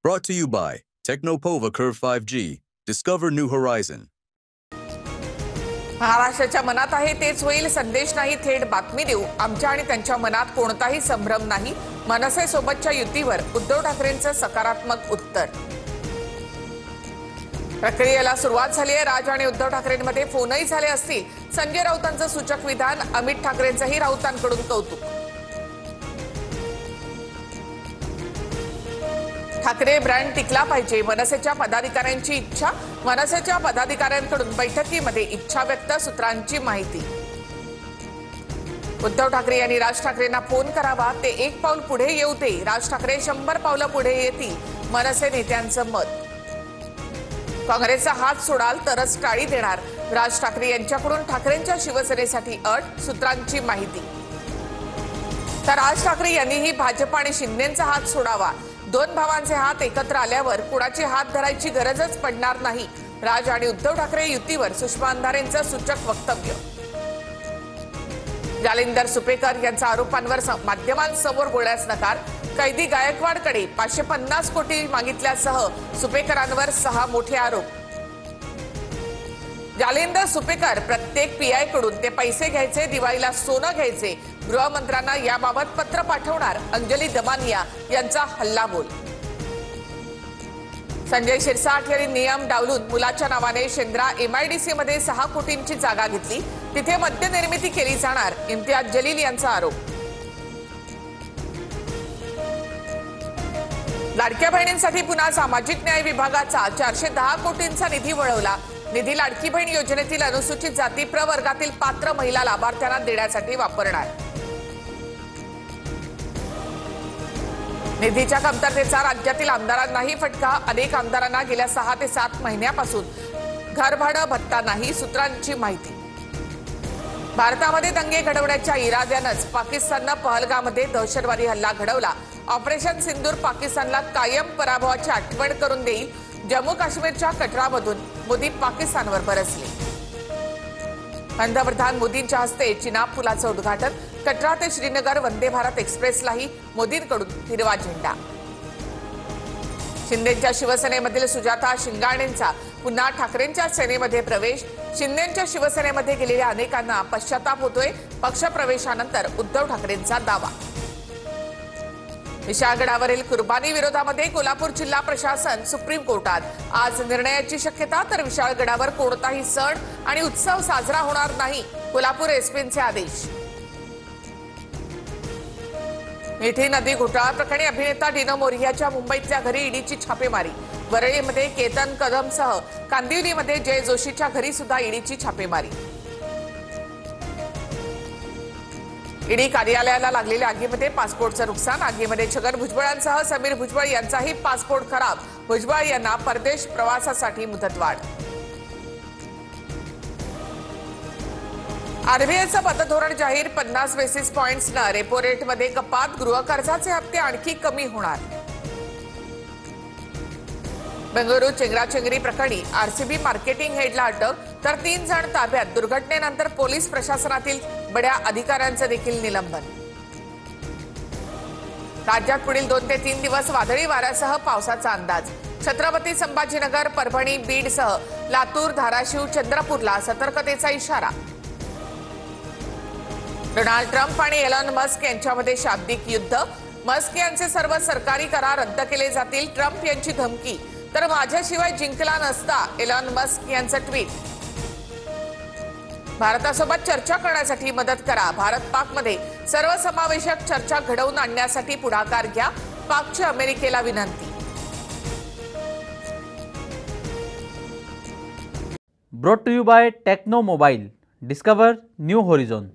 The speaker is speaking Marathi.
Brought to you by Technopova Curve 5G. Discover new horizon. महाराष्ट्राच्या मनात आहे तेच होईल. संदेश नाही, थेट बातमी देऊ. आमच्या आणि त्यांच्या मनात कोणताही संभ्रम नाही. मनसे सोबतच्या युतीवर उद्धव ठाकरेंचं सकारात्मक उत्तर. प्रक्रियेला सुरुवात झाली आहे. राज आणि उद्धव ठाकरेंमध्ये फोनही झाले असतील. संजय राऊतांचं सूचक विधान. अमित ठाकरेंचंही राऊतांकडून कौतुक. ठाकरे ब्रँड टिकला पाहिजे, मनसेच्या पदाधिकाऱ्यांची इच्छा. मनसेच्या पदाधिकाऱ्यांकडून बैठकीमध्ये इच्छा व्यक्त. सूत्रांची माहिती. उद्धव ठाकरे यांनी राज ठाकरेंना फोन करावा. ते एक पाऊल पुढे येऊ दे. राज ठाकरे 100 पावलं पुढे येतील. मनसे नेत्यांचं मत. काँग्रेसचा हात सोडाल तरच टाळी देणार. राज ठाकरे यांच्याकडून ठाकरेंच्या शिवसेनेसाठी अट. सूत्रांची माहिती. तर राज ठाकरे यांनीही भाजप आणि शिंदेचा हात सोडावा. दोन भावांचे हात एकत्र आल्यावर कुणाची हात धरायची गरजच पडणार नाही. राज आणि उद्धव ठाकरे युतीवर सुषमा अंधारेंचं सूचक वक्तव्य. जालिंदर सुपेकर यांच्या आरोपांवर माध्यमांसमोर बोलण्यास नकार. कैदी गायकवाडकडे 550 कोटी मागितल्यासह सुपेकरांवर 6 मोठे आरोप. जालिंदर सुपेकर प्रत्येक पीआय कडून ते पैसे घ्यायचे, दिवाळीला सोनं घ्यायचे. गृहमंत्र्यांना याबाबत पत्र पाठवणार. अंजली दमानिया यांचा हल्लाबोल. संजय शिरसाट यांनी नियम डावलून मुलाच्या नावाने शेंद्रा MIDC मध्ये 6 कोटींची जागा घेतली. तिथे मद्य निर्मिती केली जाणार. इम्तियाज जलील यांचा आरोप. लाडक्या बहिणींसाठी पुन्हा सामाजिक न्याय विभागाचा 410 कोटींचा निधी वळवला. निधी लाडकी बहीण योजनेतील अनुसूचित जाती प्रवर्गातील पात्र महिला लाभार्थ्यांना देण्यासाठी वापरणार. निधीच्या कमतरतेचा राज्यातील आमदारांनाही फटका. अनेक आमदारांना गेल्या 6 ते 7 महिन्यापासून घरभाडं भत्ता नाही. सूत्रांची माहिती. भारतामध्ये दंगे घडवण्याच्या इराद्यानंच पाकिस्ताननं पहलगाममध्ये दहशतवादी हल्ला घडवला. ऑपरेशन सिंदूर पाकिस्तानला कायम पराभवाची आठवण करून देईल. जम्मू काश्मीरच्या कटरामधून मोदी पाकिस्तानवर बरसले. पंतप्रधान मोदींच्या हस्ते चिनाब पुलाचं उद्घाटन. कटरा ते श्रीनगर वंदे भारत एक्सप्रेसलाही मोदींकडून हिरवा झेंडा. शिंदेच्या शिवसेनेमधील सुजाता शिंगाणेंचा पुन्हा ठाकरेंच्या सेनेमध्ये प्रवेश. शिंदेच्या शिवसेनेमध्ये गेलेल्या अनेकांना पश्चाताप होतोय. पक्षप्रवेशानंतर उद्धव ठाकरेंचा दावा. विशाळगडावरील कुर्बानी विरोधामध्ये कोल्हापूर जिल्हा प्रशासन सुप्रीम कोर्टात. आज निर्णयाची शक्यता. तर विशाळगडावर कोणताही सण आणि उत्सव साजरा होणार नाही. कोल्हापूर एसपींचे आदेश. मिठी नदी घोटाळा प्रकरणी अभिनेता डिनो मोरियाच्या मुंबईतल्या घरी ईडीची छापेमारी. वरळीमध्ये केतन कदमसह कांदिवलीमध्ये जय जोशीच्या घरी सुद्धा ईडीची छापेमारी. ईडी कार्यालयाला लागलेल्या आगीमध्ये पासपोर्टचं नुकसान. आगीमध्ये छगन भुजबळांसह समीर भुजबळ यांचाही पासपोर्ट खराब. भुजबळ यांना परदेश प्रवासासाठी मुदतवाढ. आरबीआयचं पतधोरण जाहीर. 50 बेसिस पॉइंट्सनं रेपो रेटमध्ये कपात. गृहकर्जाचे हप्ते आणखी कमी होणार. बेंगळुरू चेंगराचेंगरी प्रकरणी आरसीबी मार्केटिंग हेडला अटक. तर 3 जण ताब्यात. दुर्घटनेनंतर पोलीस प्रशासनातील बड्या अधिकाऱ्यांचं देखील निलंबन. राज्यात पुढील 2 ते 3 दिवस वादळी वाऱ्यासह पावसाचा अंदाज. छत्रपती संभाजीनगर, परभणी, बीडसह लातूर, धाराशिव, चंद्रपूरला सतर्कतेचा इशारा. डोनाल्ड ट्रम्प आणि एलॉन मस्क यांच्यामध्ये शाब्दिक युद्ध. मस्क यांचे सर्व सरकारी करार रद्द केले जातील. ट्रम्प यांची धमकी. तर माझ्याशिवाय जिंकला नसता. एलॉन मस्क यांचं ट्विट. भारतासोबत चर्चा करण्यासाठी मदत करा. भारत पाकमध्ये सर्वसमावेशक चर्चा घडवून आणण्यासाठी पुढाकार घ्या. पाकची अमेरिकेला विनंती. Brought to you by Tecno mobile. Discover new होरिझॉन.